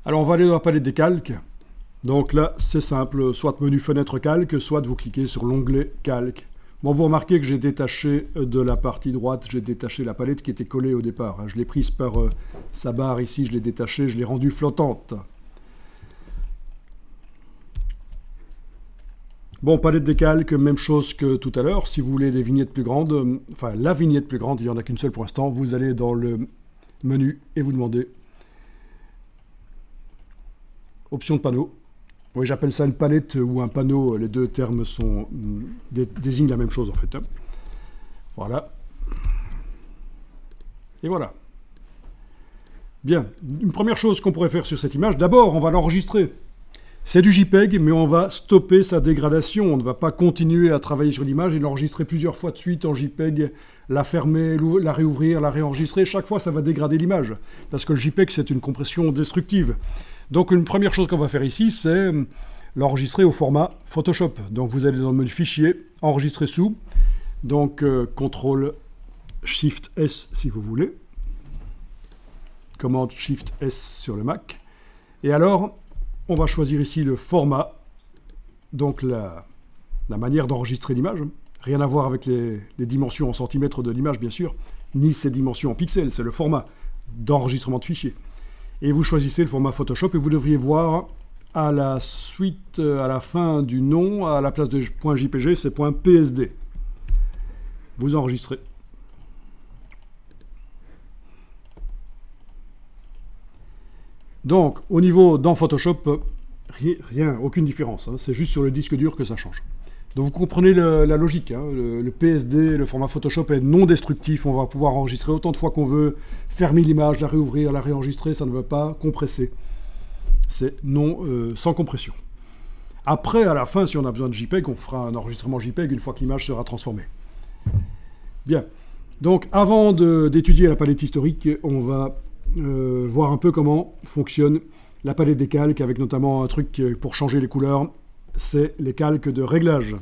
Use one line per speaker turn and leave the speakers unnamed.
Alors on va aller dans la palette des calques. Donc là, c'est simple, soit menu fenêtre calque, soit vous cliquez sur l'onglet calque. Bon, vous remarquez que j'ai détaché de la partie droite, j'ai détaché la palette qui était collée au départ. Je l'ai prise par sa barre ici, je l'ai détachée, je l'ai rendue flottante. Bon, palette des calques, même chose que tout à l'heure. Si vous voulez des vignettes plus grandes, enfin la vignette plus grande, il n'y en a qu'une seule pour l'instant, vous allez dans le menu et vous demandez option de panneau. Oui, j'appelle ça une palette ou un panneau, les deux termes désignent la même chose en fait. Voilà. Et voilà. Bien, une première chose qu'on pourrait faire sur cette image, d'abord on va l'enregistrer. C'est du JPEG, mais on va stopper sa dégradation. On ne va pas continuer à travailler sur l'image et l'enregistrer plusieurs fois de suite en JPEG, la fermer, la réouvrir, la réenregistrer. Chaque fois, ça va dégrader l'image. Parce que le JPEG, c'est une compression destructive. Donc, une première chose qu'on va faire ici, c'est l'enregistrer au format Photoshop. Donc, vous allez dans le menu Fichier, Enregistrer sous. Donc, CTRL-SHIFT-S si vous voulez. Commande SHIFT-S sur le Mac. Et alors, on va choisir ici le format, donc la manière d'enregistrer l'image. Rien à voir avec les dimensions en centimètres de l'image, bien sûr, ni ses dimensions en pixels, c'est le format d'enregistrement de fichier. Et vous choisissez le format Photoshop et vous devriez voir à la suite, à la fin du nom, à la place de .jpg, c'est .psd. Vous enregistrez. Donc, au niveau dans Photoshop, rien, aucune différence. Hein, c'est juste sur le disque dur que ça change. Donc vous comprenez la logique. Hein, le PSD, le format Photoshop est non destructif. On va pouvoir enregistrer autant de fois qu'on veut, fermer l'image, la réouvrir, la réenregistrer. Ça ne va pas compresser. C'est non sans compression. Après, à la fin, si on a besoin de JPEG, on fera un enregistrement JPEG une fois que l'image sera transformée. Bien. Donc, avant d'étudier la palette historique, on va voir un peu comment fonctionne la palette des calques, avec notamment un truc pour changer les couleurs, c'est les calques de réglage.